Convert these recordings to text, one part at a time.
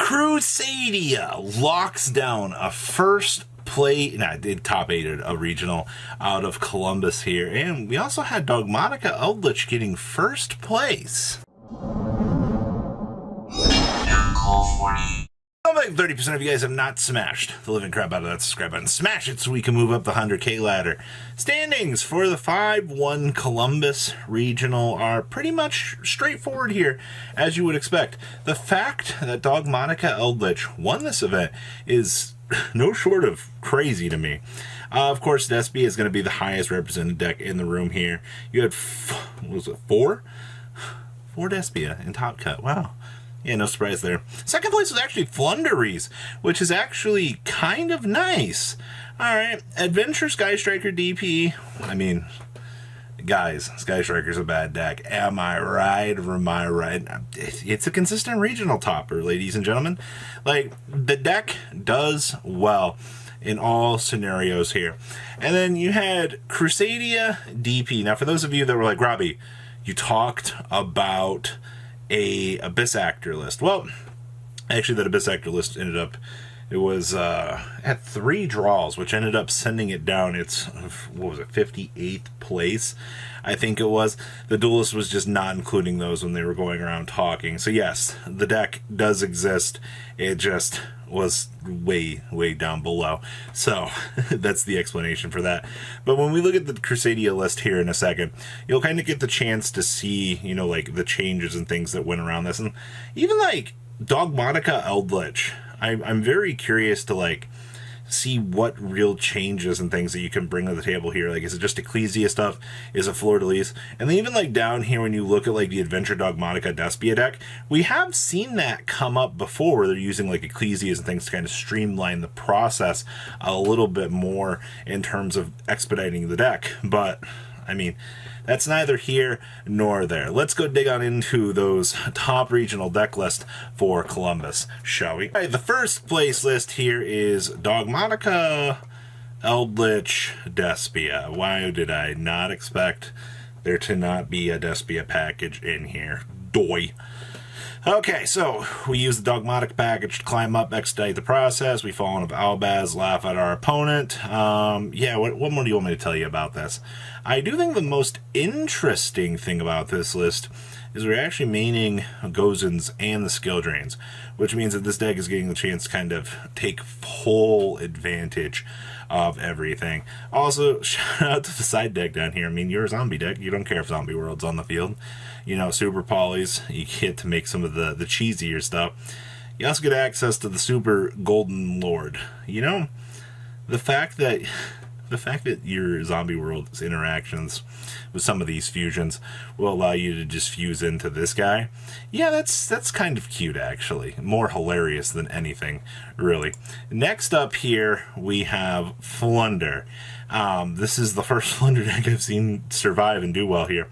Crusadia locks down a first play, did top 8 at a regional out of Columbus here. And we also had Dogmatica Eldritch getting first place. Like 30% of you guys have not smashed the living crap out of that subscribe button. Smash it so we can move up the 100K ladder. Standings for the 5-1 Columbus Regional are pretty much straightforward here, as you would expect. The fact that Dogmatica Eldritch won this event is no short of crazy to me. Of course, Despia is going to be the highest represented deck in the room here. You had, what was it, four Despia in top cut. Wow. Yeah, no surprise there. Second place was actually Flunderies, which is actually kind of nice. Alright, Adventure Sky Striker DP. I mean, guys, Sky Striker's a bad deck. Am I right or am I right? It's a consistent regional topper, ladies and gentlemen. Like, the deck does well in all scenarios here. And then you had Crusadia DP. Now, for those of you that were like, Robbie, you talked about a Abyss Actor list. Well, actually that Abyss Actor list ended up, it was at 3 draws, which ended up sending it down. It's, what was it, 58th place, I think it was. The Duelist was just not including those when they were going around talking. So yes, the deck does exist. It just was way down below. So that's the explanation for that. But when we look at the Crusadia list here in a second, you'll kind of get the chance to see, you know, like the changes and things that went around this. And even like Dogmatica Eldritch, I'm very curious to like see what real changes and things that you can bring to the table here. Like, is it just Ecclesia stuff? Is it Fleur de Lis? And then even like down here, when you look at like the Adventure Dogmatica Despia deck, we have seen that come up before where they're using like Ecclesias and things to kind of streamline the process a little bit more in terms of expediting the deck. But I mean, that's neither here nor there. Let's go dig on into those top regional deck list for Columbus, shall we? All right, the first place list here is Dogmatica Eldritch Despia. Why did I not expect there to not be a Despia package in here? Doy. Okay, so we use the Dogmatic package to climb up, expedite the process. We fall into Albaz, laugh at our opponent. Yeah, what more do you want me to tell you about this? I do think the most interesting thing about this list is we're actually maining Gozens and the skill drains, which means that this deck is getting the chance to kind of take full advantage of everything. Also, shout out to the side deck down here. I mean, you're a zombie deck. You don't care if Zombie World's on the field. You know, Super Polys, you get to make some of the cheesier stuff. You also get access to the Super Golden Lord. You know, the fact that your Zombie World's interactions with some of these fusions will allow you to just fuse into this guy. Yeah, that's kind of cute, actually. More hilarious than anything, really. Next up here, we have Flunder. This is the first Flunder deck I've seen survive and do well here.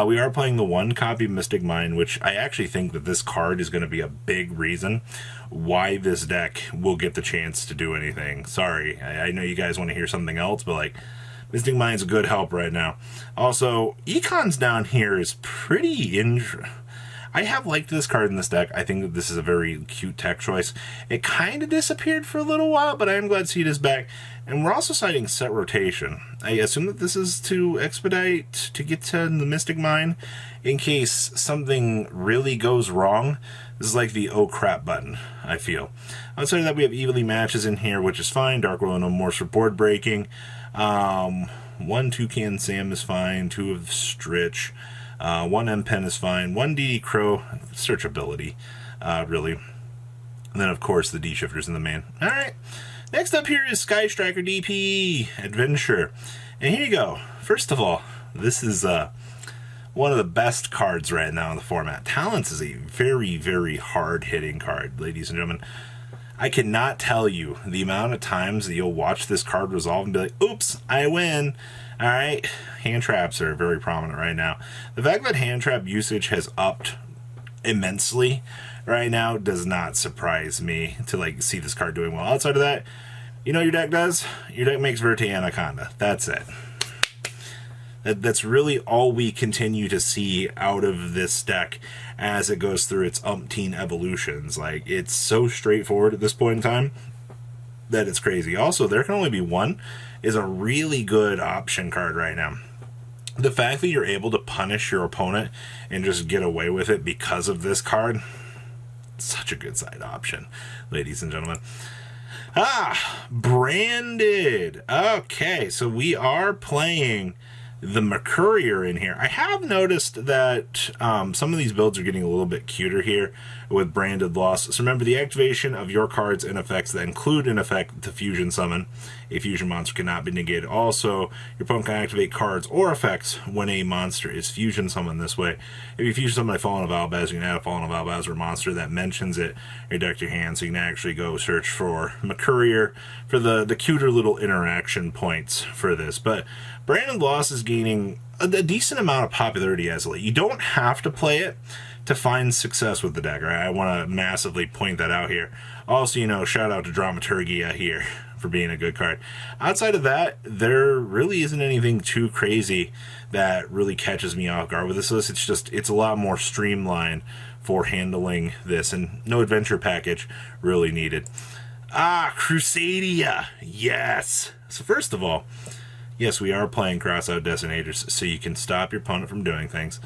We are playing the 1 copy Mystic Mine, which I actually think that this card is going to be a big reason why this deck will get the chance to do anything. Sorry, I know you guys want to hear something else, but like, Mystic Mine's a good help right now. Also, Econs down here is pretty I have liked this card in this deck. I think that this is a very cute tech choice. It kind of disappeared for a little while, but I am glad to see it is back. And we're also citing Set Rotation. I assume that this is to expedite to get to the Mystic Mine in case something really goes wrong. This is like the oh crap button, I feel. Outside of that, we have Evilly Matches in here, which is fine. Dark World No More for board breaking. 1 Toucan Sam is fine. 2 of Stritch. 1 M-Pen is fine. 1 DD Crow, searchability, really. And then, of course, the D-Shifters in the main. Alright, next up here is Sky Striker DP Adventure. And here you go. First of all, this is one of the best cards right now in the format. Talents is a very hard-hitting card, ladies and gentlemen. I cannot tell you the amount of times that you'll watch this card resolve and be like, oops, I win. Alright, hand traps are very prominent right now. The fact that hand trap usage has upped immensely right now does not surprise me to like see this card doing well. Outside of that, you know what your deck does? Your deck makes Verte Anaconda. That's it. That's really all we continue to see out of this deck as it goes through its umpteen evolutions. Like, it's so straightforward at this point in time that it's crazy. Also, there can only be one is a really good option card right now. The fact that you're able to punish your opponent and just get away with it because of this card, such a good side option, ladies and gentlemen. Branded. Okay, so we are playing the Mercurier in here. I have noticed that some of these builds are getting a little bit cuter here with branded loss. So remember, the activation of your cards and effects that include in effect the fusion summon. A fusion monster cannot be negated. Also, your opponent can activate cards or effects when a monster is fusion summoned this way. If you fusion summon a Fallen of Albaz, you can add a Fallen of Albaz or a monster that mentions it in your deck to your hand, so you can actually go search for Mercurier for the cuter little interaction points for this. But Branded Loss is gaining a decent amount of popularity as of late. You don't have to play it to find success with the deck, right? I want to massively point that out here. Also, shout out to Dramaturgia here for being a good card. Outside of that, there really isn't anything too crazy that really catches me off guard with this list. It's a lot more streamlined for handling this, and no adventure package really needed. Crusadia. Yes. So first of all, yes, we are playing Crossout Detonators, so you can stop your opponent from doing things.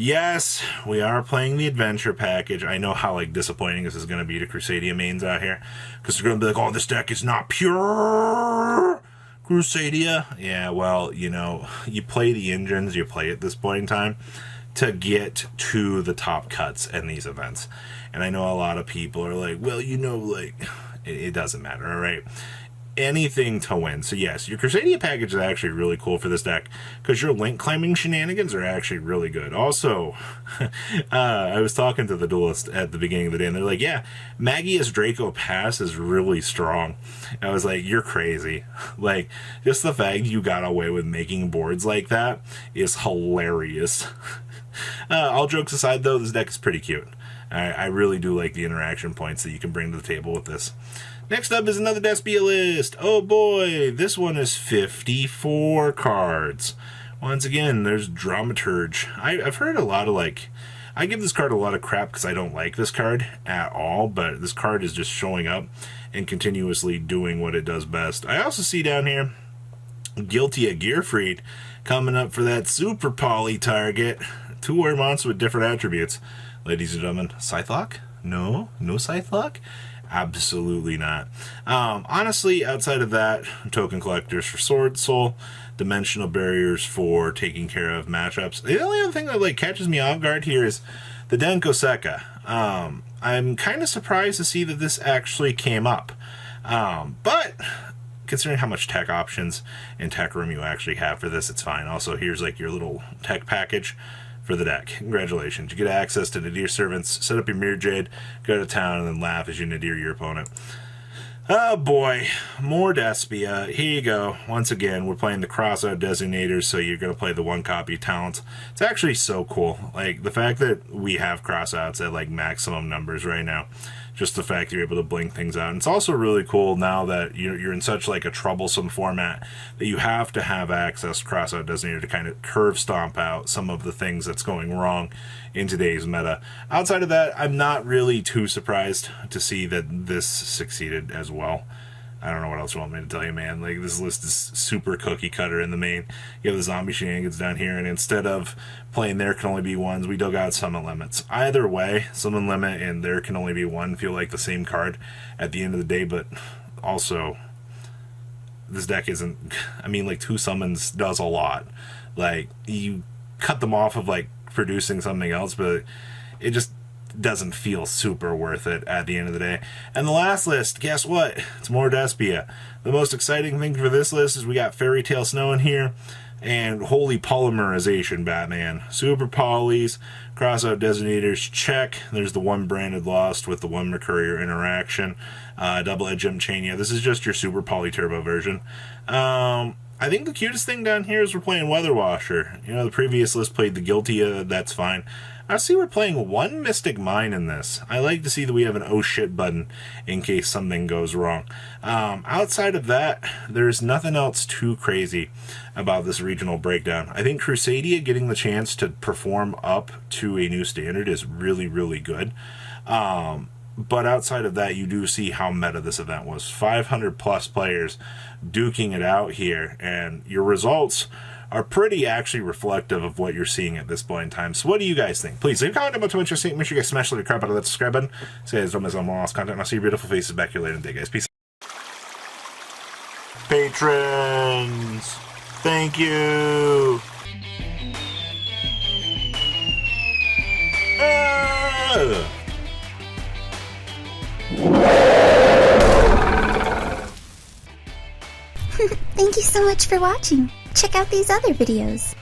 Yes, we are playing the adventure package. I know how disappointing this is going to be to Crusadia mains out here, because they're going to be like, oh, this deck is not pure Crusadia. Yeah, well, you play the engines, you play at this point in time to get to the top cuts in these events. And I know a lot of people are like, well, it doesn't matter, all right? Anything to win. So yes, your Crusadia package is actually really cool for this deck because your link climbing shenanigans are actually really good. Also, I was talking to the duelist at the beginning of the day, and they're like, yeah, Magius Draco Pass is really strong. And I was like, you're crazy. Just the fact you got away with making boards like that is hilarious. All jokes aside, though, this deck is pretty cute. I really do like the interaction points that you can bring to the table with this. Next up is another Despia list. Oh boy, this one is 54 cards. Once again, there's Dramaturge. I've heard a lot of I give this card a lot of crap because I don't like this card at all, but this card is just showing up and continuously doing what it does best. I also see down here Guilty of Gearfried coming up for that super poly target. 2-warrior monster with different attributes. Ladies and gentlemen, Scythe-Lock? No Scythe-Lock? Absolutely not. Honestly, outside of that, token collectors for Sword Soul, dimensional barriers for taking care of matchups. The only other thing that catches me off guard here is the Denko Sekka. I'm kind of surprised to see that this actually came up. But considering how much tech options and tech room you actually have for this, it's fine. Also, here's your little tech package for the deck. Congratulations. You get access to Nadir Servants, set up your Mirror Jade, go to town, and then laugh as you Nadir your opponent. Oh boy, more Despia. Here you go. Once again, we're playing the Crossout Designators, so you're going to play the 1-copy talents. It's actually so cool. The fact that we have Crossouts at maximum numbers right now. Just the fact you're able to blink things out. And it's also really cool now that you're in such a troublesome format that you have to have access to Crossout Designator to kind of curve stomp out some of the things that's going wrong in today's meta. Outside of that, I'm not really too surprised to see that this succeeded as well. I don't know what else you want me to tell you, man. This list is super cookie cutter in the main. You have the zombie shenanigans down here, and instead of playing there can only be ones, we dug out summon limits. Either way, summon limit and there can only be one feel like the same card at the end of the day, but also this deck isn't, 2 summons does a lot. You cut them off of producing something else, but it just doesn't feel super worth it at the end of the day. And the last list, guess what? It's more Despia. The most exciting thing for this list is we got Fairy Tale Snow in here, and Holy Polymerization Batman. Super Polys, Crossout Designators, check. There's the 1 Branded Lost with the 1 Mercurier interaction. Double Edge Gem Chain. Yeah, this is just your Super Poly Turbo version. I think the cutest thing down here is we're playing Weather Washer. You know, the previous list played the Guilty, that's fine. I see we're playing one Mystic Mine in this. I like to see that we have an oh shit button in case something goes wrong. Outside of that, there's nothing else too crazy about this regional breakdown. I think Crusadia getting the chance to perform up to a new standard is really, really good. But outside of that, you do see how meta this event was. 500 plus players duking it out here, and your results are pretty actually reflective of what you're seeing at this point in time. So what do you guys think? Please leave a comment about what you're seeing. Make sure you guys smash the crap out of that subscribe button. So you guys don't miss on more awesome content. And I'll see your beautiful faces back here later in the day, guys. Peace. Patrons, thank you. Thank you so much for watching. Check out these other videos.